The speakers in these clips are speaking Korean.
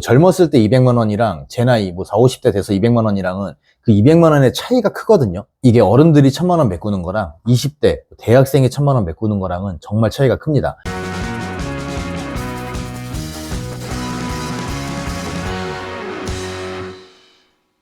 젊었을 때 200만 원이랑 제 나이 뭐 40, 50대 돼서 200만 원이랑은 그 200만 원의 차이가 크거든요. 이게 어른들이 1000만 원 메꾸는 거랑 20대 대학생이 1000만 원 메꾸는 거랑은 정말 차이가 큽니다.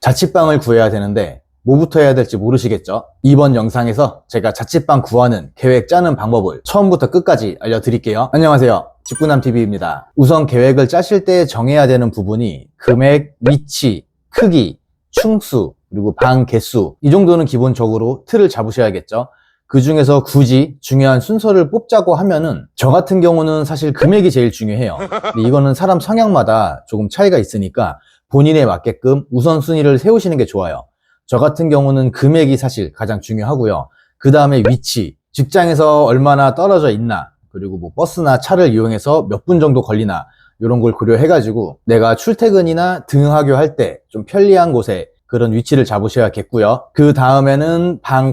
자취방을 구해야 되는데 뭐부터 해야 될지 모르시겠죠? 이번 영상에서 제가 자취방 구하는 계획 짜는 방법을 처음부터 끝까지 알려드릴게요. 안녕하세요, 집구남TV입니다. 우선 계획을 짜실 때 정해야 되는 부분이 금액, 위치, 크기, 층수, 그리고 방 개수, 이 정도는 기본적으로 틀을 잡으셔야겠죠. 그 중에서 굳이 중요한 순서를 뽑자고 하면은 저 같은 경우는 사실 금액이 제일 중요해요. 근데 이거는 사람 성향마다 조금 차이가 있으니까 본인에 맞게끔 우선순위를 세우시는 게 좋아요. 저 같은 경우는 금액이 사실 가장 중요하고요. 그 다음에 위치, 직장에서 얼마나 떨어져 있나, 그리고 뭐 버스나 차를 이용해서 몇 분 정도 걸리나, 이런 걸 고려해가지고 내가 출퇴근이나 등하교 할 때 좀 편리한 곳에 그런 위치를 잡으셔야겠고요. 그 다음에는 방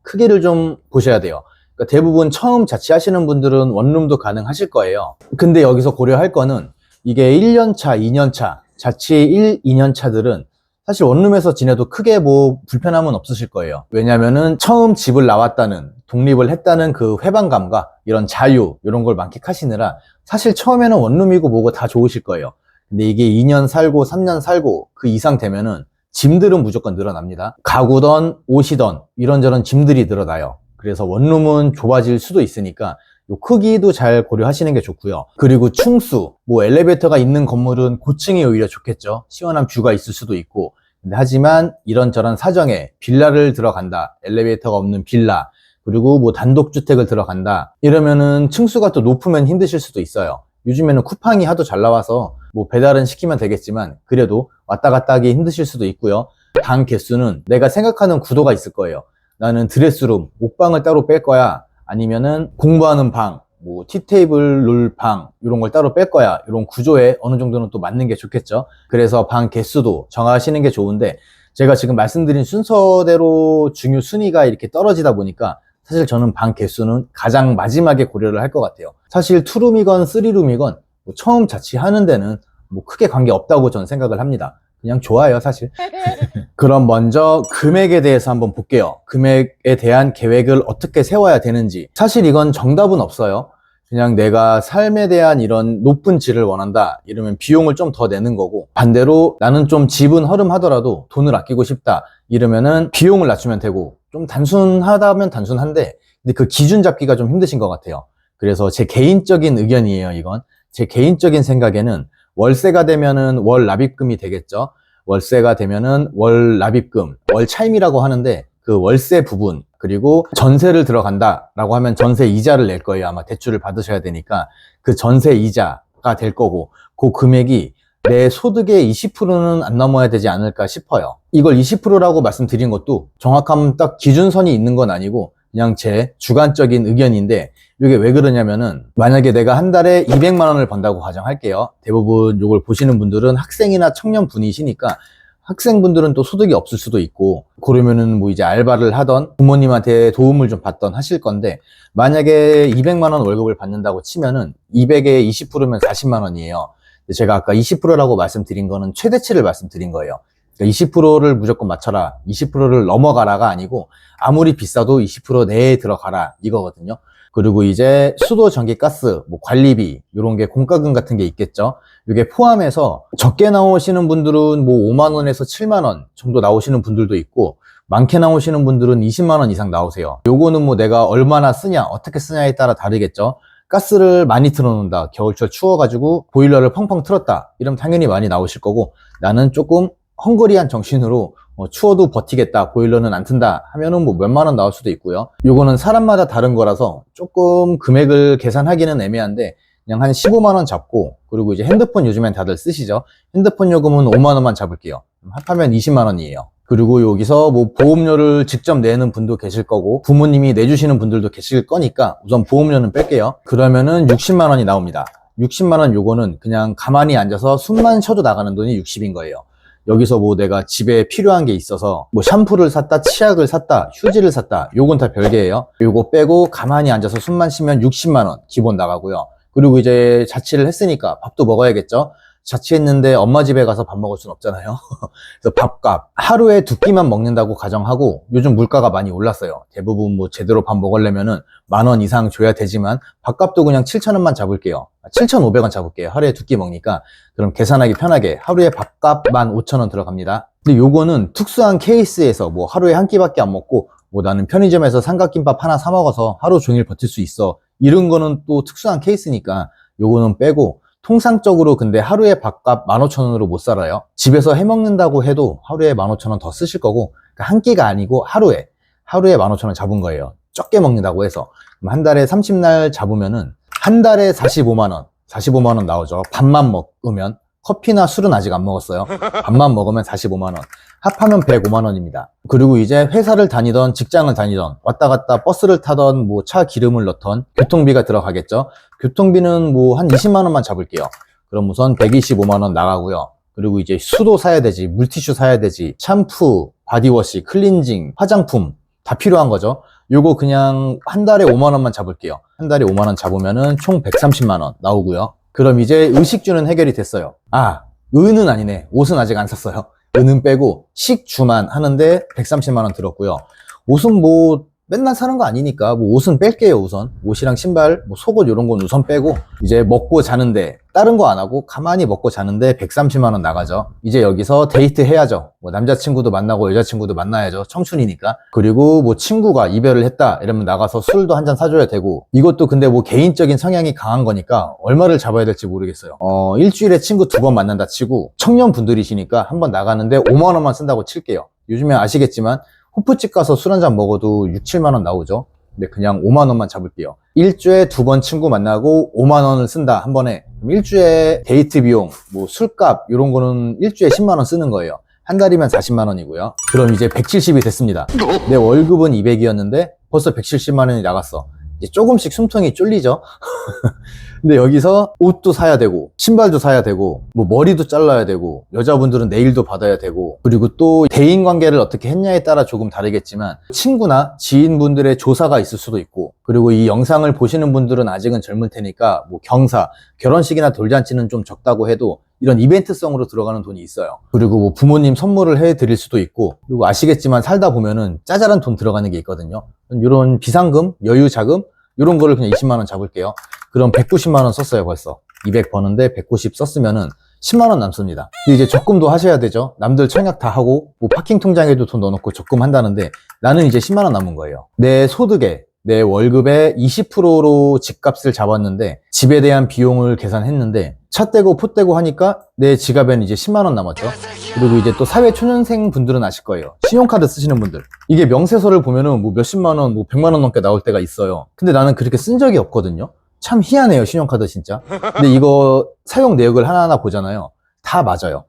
크기를 좀 보셔야 돼요. 그러니까 대부분 처음 자취하시는 분들은 원룸도 가능하실 거예요. 근데 여기서 고려할 거는 이게 1년차, 2년차, 자취 1, 2년차들은 사실 원룸에서 지내도 크게 뭐 불편함은 없으실 거예요. 왜냐면은 처음 집을 나왔다는, 독립을 했다는 그 회방감과 이런 자유, 이런 걸 만끽하시느라 사실 처음에는 원룸이고 뭐고 다 좋으실 거예요. 근데 이게 2년 살고 3년 살고 그 이상 되면은 짐들은 무조건 늘어납니다. 가구던 옷이던 이런저런 짐들이 늘어나요. 그래서 원룸은 좁아질 수도 있으니까 요 크기도 잘 고려하시는 게 좋고요. 그리고 층수, 뭐 엘리베이터가 있는 건물은 고층이 오히려 좋겠죠. 시원한 뷰가 있을 수도 있고. 근데 하지만 이런저런 사정에 빌라를 들어간다, 엘리베이터가 없는 빌라, 그리고 뭐 단독주택을 들어간다, 이러면은 층수가 또 높으면 힘드실 수도 있어요. 요즘에는 쿠팡이 하도 잘 나와서 뭐 배달은 시키면 되겠지만 그래도 왔다 갔다 하기 힘드실 수도 있고요. 방 개수는 내가 생각하는 구도가 있을 거예요. 나는 드레스룸, 옷방을 따로 뺄 거야, 아니면은 공부하는 방, 뭐 티테이블 놀 방, 이런 걸 따로 뺄 거야, 이런 구조에 어느 정도는 또 맞는 게 좋겠죠. 그래서 방 개수도 정하시는 게 좋은데, 제가 지금 말씀드린 순서대로 중요 순위가 이렇게 떨어지다 보니까 사실 저는 방 개수는 가장 마지막에 고려를 할 것 같아요. 사실 투룸이건 쓰리룸이건 뭐 처음 자취하는 데는 뭐 크게 관계 없다고 저는 생각을 합니다. 그냥 좋아요, 사실. 그럼 먼저 금액에 대해서 한번 볼게요. 금액에 대한 계획을 어떻게 세워야 되는지. 사실 이건 정답은 없어요. 그냥 내가 삶에 대한 이런 높은 질을 원한다, 이러면 비용을 좀 더 내는 거고, 반대로 나는 좀 집은 허름하더라도 돈을 아끼고 싶다, 이러면은 비용을 낮추면 되고, 좀 단순하다면 단순한데 근데 그 기준 잡기가 좀 힘드신 것 같아요. 그래서 제 개인적인 의견이에요. 이건 제 개인적인 생각에는 월세가 되면은 월 납입금이 되겠죠. 월세가 되면은 월 납입금, 월 차임이라고 하는데 그 월세 부분, 그리고 전세를 들어간다 라고 하면 전세 이자를 낼 거예요. 아마 대출을 받으셔야 되니까 그 전세 이자가 될 거고, 그 금액이 내 소득의 20%는 안 넘어야 되지 않을까 싶어요. 이걸 20%라고 말씀드린 것도 정확한 딱 기준선이 있는 건 아니고 그냥 제 주관적인 의견인데, 이게 왜 그러냐면은 만약에 내가 한 달에 200만 원을 번다고 가정할게요. 대부분 이걸 보시는 분들은 학생이나 청년분이시니까 학생분들은 또 소득이 없을 수도 있고, 그러면은 뭐 이제 알바를 하던 부모님한테 도움을 좀 받던 하실 건데, 만약에 200만 원 월급을 받는다고 치면은 200에 20%면 40만 원이에요. 제가 아까 20%라고 말씀드린 거는 최대치를 말씀드린 거예요. 그러니까 20%를 무조건 맞춰라, 20%를 넘어가라가 아니고 아무리 비싸도 20% 내에 들어가라, 이거거든요. 그리고 이제 수도, 전기, 가스, 뭐 관리비, 이런 게 공과금 같은 게 있겠죠. 이게 포함해서 적게 나오시는 분들은 뭐 5만 원에서 7만 원 정도 나오시는 분들도 있고, 많게 나오시는 분들은 20만 원 이상 나오세요. 요거는 뭐 내가 얼마나 쓰냐, 어떻게 쓰냐에 따라 다르겠죠. 가스를 많이 틀어놓는다, 겨울철 추워가지고 보일러를 펑펑 틀었다, 이러면 당연히 많이 나오실 거고, 나는 조금 헝그리한 정신으로 추워도 버티겠다, 보일러는 안 튼다 하면은 뭐 몇만 원 나올 수도 있고요. 요거는 사람마다 다른 거라서 조금 금액을 계산하기는 애매한데 그냥 한 15만 원 잡고, 그리고 이제 핸드폰 요즘엔 다들 쓰시죠. 핸드폰 요금은 5만 원만 잡을게요. 합하면 20만 원이에요. 그리고 여기서 뭐 보험료를 직접 내는 분도 계실 거고 부모님이 내주시는 분들도 계실 거니까 우선 보험료는 뺄게요. 그러면은 60만 원이 나옵니다. 60만 원 요거는 그냥 가만히 앉아서 숨만 쉬어도 나가는 돈이 60인 거예요. 여기서 뭐 내가 집에 필요한 게 있어서 뭐 샴푸를 샀다, 치약을 샀다, 휴지를 샀다, 요건 다 별개예요. 요거 빼고 가만히 앉아서 숨만 쉬면 60만 원 기본 나가고요. 그리고 이제 자취를 했으니까 밥도 먹어야겠죠. 자취했는데 엄마 집에 가서 밥 먹을 순 없잖아요. 그래서 밥값 하루에 2끼만 먹는다고 가정하고, 요즘 물가가 많이 올랐어요. 대부분 뭐 제대로 밥 먹으려면은 10,000원 이상 줘야 되지만 밥값도 그냥 7,000원만 잡을게요. 7,500원 잡을게요. 하루에 2끼 먹으니까. 그럼 계산하기 편하게 하루에 밥값 15,000원 들어갑니다. 근데 요거는 특수한 케이스에서 뭐 하루에 한 끼밖에 안 먹고 뭐 나는 편의점에서 삼각김밥 하나 사 먹어서 하루 종일 버틸 수 있어, 이런 거는 또 특수한 케이스니까 요거는 빼고, 통상적으로 근데 하루에 밥값 15,000원으로 못 살아요. 집에서 해 먹는다고 해도 하루에 15,000원 더 쓰실 거고, 그러니까 한 끼가 아니고 하루에 15,000원 잡은 거예요. 적게 먹는다고 해서. 그럼 한 달에 30날 잡으면은 한 달에 45만 원 나오죠. 밥만 먹으면. 커피나 술은 아직 안 먹었어요. 밥만 먹으면 45만 원. 합하면 105만 원입니다. 그리고 이제 회사를 다니던 직장을 다니던 왔다 갔다 버스를 타던 뭐 차 기름을 넣던 교통비가 들어가겠죠. 교통비는 뭐 한 20만 원만 잡을게요. 그럼 우선 125만 원 나가고요. 그리고 이제 수도 사야 되지, 물티슈 사야 되지, 샴푸, 바디워시, 클렌징, 화장품 다 필요한 거죠. 요거 그냥 한 달에 5만 원만 잡을게요. 한 달에 5만 원 잡으면은 총 130만 원 나오고요. 그럼 이제 의식주는 해결이 됐어요. 아, 은은 아니네. 옷은 아직 안 샀어요. 은은 빼고 식주만 하는데 130만 원 들었고요. 옷은 뭐 맨날 사는 거 아니니까 뭐 옷은 뺄게요. 우선 옷이랑 신발, 뭐 속옷 이런 건 우선 빼고, 이제 먹고 자는데 다른 거 안 하고 가만히 먹고 자는데 130만 원 나가죠. 이제 여기서 데이트 해야죠. 뭐 남자친구도 만나고 여자친구도 만나야죠. 청춘이니까. 그리고 뭐 친구가 이별을 했다 이러면 나가서 술도 한 잔 사줘야 되고, 이것도 근데 뭐 개인적인 성향이 강한 거니까 얼마를 잡아야 될지 모르겠어요. 일주일에 친구 2번 만난다 치고 청년분들이시니까 한 번 나가는데 5만 원만 쓴다고 칠게요. 요즘에 아시겠지만 호프집 가서 술 한잔 먹어도 6, 7만 원 나오죠. 근데 그냥 5만 원만 잡을게요. 일주에 2번 친구 만나고 5만 원을 쓴다, 한 번에. 그럼 일주에 데이트 비용, 뭐 술값 이런 거는 일주에 10만 원 쓰는 거예요. 한 달이면 40만 원이고요. 그럼 이제 170이 됐습니다. 내 월급은 200이었는데 벌써 170만 원이 나갔어. 이제 조금씩 숨통이 쫄리죠. 근데 여기서 옷도 사야 되고 신발도 사야 되고 뭐 머리도 잘라야 되고 여자분들은 네일도 받아야 되고, 그리고 또 대인관계를 어떻게 했냐에 따라 조금 다르겠지만 친구나 지인분들의 조사가 있을 수도 있고, 그리고 이 영상을 보시는 분들은 아직은 젊을 테니까 뭐 경사, 결혼식이나 돌잔치는 좀 적다고 해도 이런 이벤트성으로 들어가는 돈이 있어요. 그리고 뭐 부모님 선물을 해드릴 수도 있고, 그리고 아시겠지만 살다 보면은 짜잘한 돈 들어가는 게 있거든요. 이런 비상금, 여유 자금 이런 거를 그냥 20만 원 잡을게요. 그럼 190만 원 썼어요. 벌써 200 버는데 190 썼으면은 10만 원 남습니다. 근데 이제 적금도 하셔야 되죠. 남들 청약 다 하고 뭐 파킹 통장에도 돈 넣어놓고 적금 한다는데 나는 이제 10만 원 남은 거예요. 내 소득에, 내 월급의 20%로 집값을 잡았는데 집에 대한 비용을 계산했는데 차 떼고 포 떼고 하니까 내 지갑에는 이제 10만 원 남았죠. 그리고 이제 또 사회 초년생 분들은 아실 거예요. 신용카드 쓰시는 분들, 이게 명세서를 보면은 뭐 몇십만 원, 뭐 100만 원 넘게 나올 때가 있어요. 근데 나는 그렇게 쓴 적이 없거든요. 참 희한해요, 신용카드 진짜. 근데 이거 사용 내역을 하나하나 보잖아요. 다 맞아요.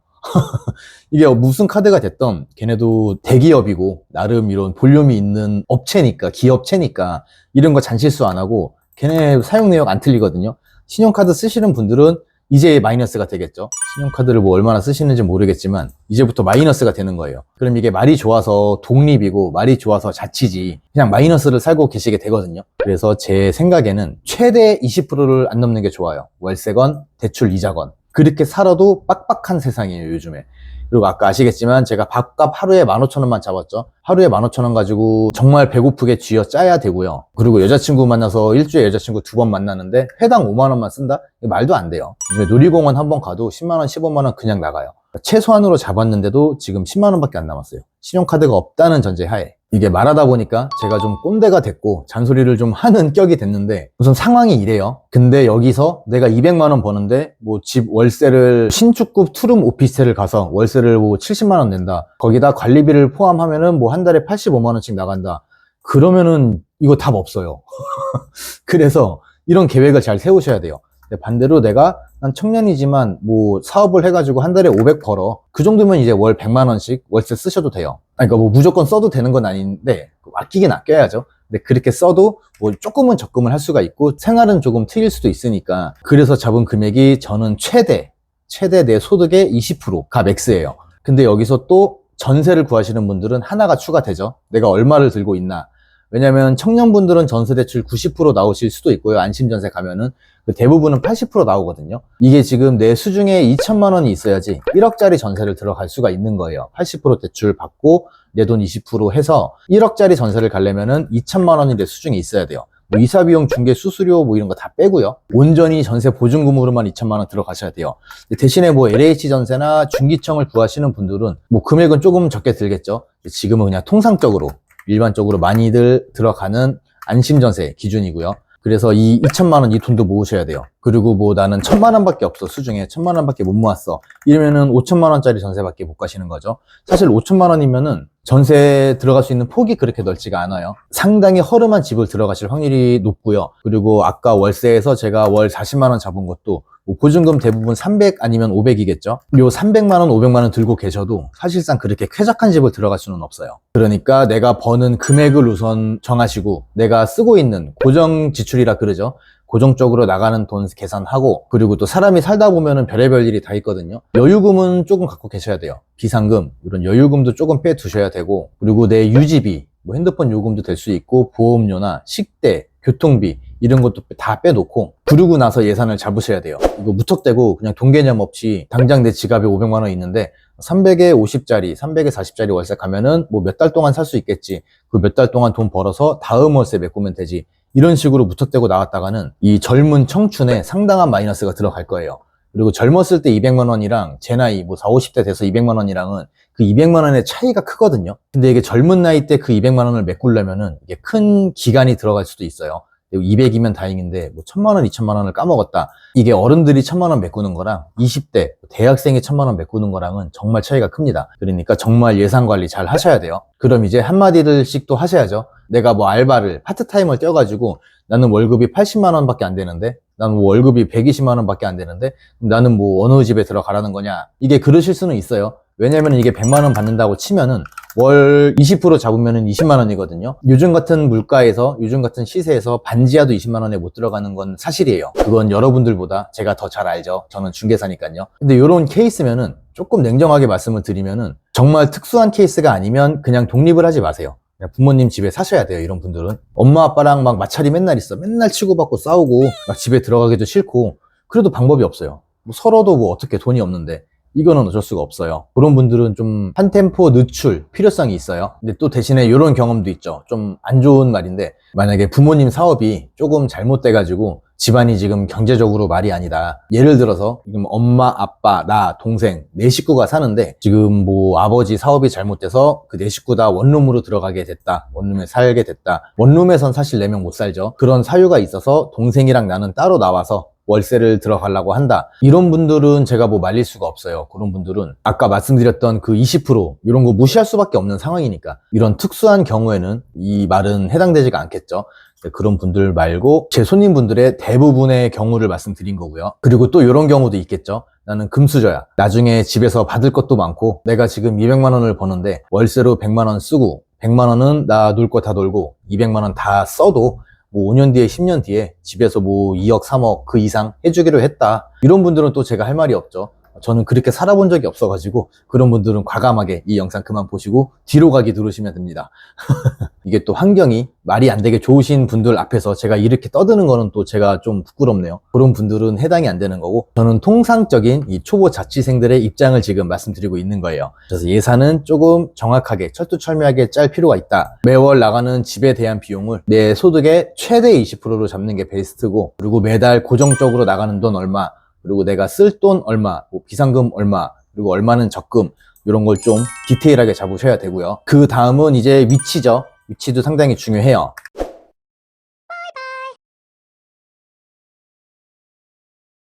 이게 무슨 카드가 됐던 걔네도 대기업이고 나름 이런 볼륨이 있는 업체니까, 기업체니까 이런 거 잔실수 안 하고 걔네 사용 내역 안 틀리거든요. 신용카드 쓰시는 분들은 이제 마이너스가 되겠죠. 신용카드를 뭐 얼마나 쓰시는지 모르겠지만 이제부터 마이너스가 되는 거예요. 그럼 이게 말이 좋아서 독립이고 말이 좋아서 자치지 그냥 마이너스를 살고 계시게 되거든요. 그래서 제 생각에는 최대 20%를 안 넘는 게 좋아요. 월세건 대출 이자건. 그렇게 살아도 빡빡한 세상이에요, 요즘에. 그리고 아까 아시겠지만 제가 밥값 하루에 15,000원만 잡았죠. 하루에 15,000원 가지고 정말 배고프게 쥐어 짜야 되고요. 그리고 여자친구 만나서 일주일에 여자친구 2번 만나는데 회당 5만 원만 쓴다? 이거 말도 안 돼요. 요즘에 놀이공원 한 번 가도 10만 원, 15만 원 그냥 나가요. 최소한으로 잡았는데도 지금 10만 원밖에 안 남았어요. 신용카드가 없다는 전제하에. 이게 말하다 보니까 제가 좀 꼰대가 됐고 잔소리를 좀 하는 격이 됐는데 우선 상황이 이래요. 근데 여기서 내가 200만 원 버는데 뭐 집 월세를 신축급 투룸 오피스텔을 가서 월세를 뭐 70만 원 낸다. 거기다 관리비를 포함하면은 뭐 한 달에 85만 원씩 나간다. 그러면은 이거 답 없어요. 그래서 이런 계획을 잘 세우셔야 돼요. 반대로 내가 난 청년이지만 뭐 사업을 해가지고 한 달에 500 벌어. 그 정도면 이제 월 100만 원씩 월세 쓰셔도 돼요. 그러니까 뭐 무조건 써도 되는 건 아닌데 아끼긴 아껴야죠. 근데 그렇게 써도 뭐 조금은 적금을 할 수가 있고 생활은 조금 트일 수도 있으니까. 그래서 잡은 금액이 저는 최대 내 소득의 20%가 맥스예요. 근데 여기서 또 전세를 구하시는 분들은 하나가 추가되죠. 내가 얼마를 들고 있나. 왜냐면 청년분들은 전세대출 90% 나오실 수도 있고요. 안심전세 가면은 대부분은 80% 나오거든요. 이게 지금 내 수중에 2천만 원이 있어야지 1억짜리 전세를 들어갈 수가 있는 거예요. 80% 대출 받고 내 돈 20% 해서 1억짜리 전세를 가려면은 2천만 원이 내 수중에 있어야 돼요. 뭐 이사비용, 중개, 수수료 뭐 이런 거 다 빼고요. 온전히 전세 보증금으로만 2천만 원 들어가셔야 돼요. 대신에 뭐 LH 전세나 중기청을 구하시는 분들은 뭐 금액은 조금 적게 들겠죠. 지금은 그냥 통상적으로 일반적으로 많이들 들어가는 안심전세 기준이고요. 그래서 이 2천만 원 이 돈도 모으셔야 돼요. 그리고 뭐 나는 1천만 원밖에 없어, 수중에 1천만 원밖에 못 모았어, 이러면은 5천만 원짜리 전세밖에 못 가시는 거죠. 사실 5천만 원이면은 전세 들어갈 수 있는 폭이 그렇게 넓지가 않아요. 상당히 허름한 집을 들어가실 확률이 높고요. 그리고 아까 월세에서 제가 월 40만 원 잡은 것도 뭐 보증금 대부분 300 아니면 500이겠죠. 요 300만 원, 500만 원 들고 계셔도 사실상 그렇게 쾌적한 집을 들어갈 수는 없어요. 그러니까 내가 버는 금액을 우선 정하시고, 내가 쓰고 있는 고정 지출이라 그러죠. 고정적으로 나가는 돈 계산하고, 그리고 또 사람이 살다 보면은 별의별 일이 다 있거든요. 여유금은 조금 갖고 계셔야 돼요. 비상금, 이런 여유금도 조금 빼 두셔야 되고, 그리고 내 유지비, 뭐 핸드폰 요금도 될 수 있고, 보험료나 식대, 교통비 이런 것도 다 빼놓고 부르고 나서 예산을 잡으셔야 돼요. 이거 무턱대고 그냥 돈 개념 없이 당장 내 지갑에 500만 원 있는데 300에 50짜리, 300에 40짜리 월세 가면은 뭐 몇 달 동안 살 수 있겠지. 그 몇 달 동안 돈 벌어서 다음 월세 메꾸면 되지. 이런 식으로 무턱대고 나왔다가는 이 젊은 청춘에 상당한 마이너스가 들어갈 거예요. 그리고 젊었을 때 200만 원이랑 제 나이 뭐 40, 50대 돼서 200만 원이랑은 그 200만 원의 차이가 크거든요. 근데 이게 젊은 나이 때 그 200만 원을 메꾸려면은 이게 큰 기간이 들어갈 수도 있어요. 200이면 다행인데 뭐 1000만 원, 2000만 원을 까먹었다. 이게 어른들이 1000만 원 메꾸는 거랑 20대 대학생이 1000만 원 메꾸는 거랑은 정말 차이가 큽니다. 그러니까 정말 예산 관리 잘 하셔야 돼요. 그럼 이제 한마디들씩 또 하셔야죠. 내가 뭐 알바를 파트타임을 떼어가지고 나는 월급이 80만 원밖에 안 되는데, 나는 뭐 월급이 120만 원밖에 안 되는데 나는 뭐 어느 집에 들어가라는 거냐, 이게 그러실 수는 있어요. 왜냐면 이게 100만 원 받는다고 치면은 월 20% 잡으면은 20만 원이거든요. 요즘 같은 물가에서, 요즘 같은 시세에서 반지하도 20만 원에 못 들어가는 건 사실이에요. 그건 여러분들보다 제가 더 잘 알죠. 저는 중개사니까요. 근데 이런 케이스면은 조금 냉정하게 말씀을 드리면은 정말 특수한 케이스가 아니면 그냥 독립을 하지 마세요. 그냥 부모님 집에 사셔야 돼요. 이런 분들은 엄마 아빠랑 막 마찰이 맨날 있어. 맨날 치고받고 싸우고 막 집에 들어가기도 싫고, 그래도 방법이 없어요. 뭐 서로도 뭐 어떻게 돈이 없는데 이거는 어쩔 수가 없어요. 그런 분들은 좀 한 템포 늦출 필요성이 있어요. 근데 또 대신에 이런 경험도 있죠. 좀 안 좋은 말인데, 만약에 부모님 사업이 조금 잘못돼가지고 집안이 지금 경제적으로 말이 아니다. 예를 들어서 지금 엄마, 아빠, 나, 동생 네 식구가 사는데 지금 뭐 아버지 사업이 잘못돼서 그 네 식구 다 원룸으로 들어가게 됐다. 원룸에 살게 됐다. 원룸에선 사실 4명 못 살죠. 그런 사유가 있어서 동생이랑 나는 따로 나와서 월세를 들어가려고 한다. 이런 분들은 제가 뭐 말릴 수가 없어요. 그런 분들은 아까 말씀드렸던 그 20% 이런 거 무시할 수밖에 없는 상황이니까, 이런 특수한 경우에는 이 말은 해당되지가 않겠죠. 그런 분들 말고 제 손님분들의 대부분의 경우를 말씀드린 거고요. 그리고 또 이런 경우도 있겠죠. 나는 금수저야. 나중에 집에서 받을 것도 많고 내가 지금 200만 원을 버는데 월세로 100만 원 쓰고 100만 원은 나 놀 거 다 놀고 200만 원 다 써도 뭐 5년 뒤에 10년 뒤에 집에서 뭐 2억 3억 그 이상 해주기로 했다. 이런 분들은 또 제가 할 말이 없죠. 저는 그렇게 살아본 적이 없어가지고 그런 분들은 과감하게 이 영상 그만 보시고 뒤로 가기 누르시면 됩니다. 이게 또 환경이 말이 안 되게 좋으신 분들 앞에서 제가 이렇게 떠드는 거는 또 제가 좀 부끄럽네요. 그런 분들은 해당이 안 되는 거고, 저는 통상적인 이 초보 자취생들의 입장을 지금 말씀드리고 있는 거예요. 그래서 예산은 조금 정확하게 철두철미하게 짤 필요가 있다. 매월 나가는 집에 대한 비용을 내 소득의 최대 20%로 잡는 게 베스트고, 그리고 매달 고정적으로 나가는 돈 얼마, 그리고 내가 쓸 돈 얼마, 뭐 비상금 얼마, 그리고 얼마는 적금, 이런 걸 좀 디테일하게 잡으셔야 되고요. 그 다음은 이제 위치죠. 위치도 상당히 중요해요.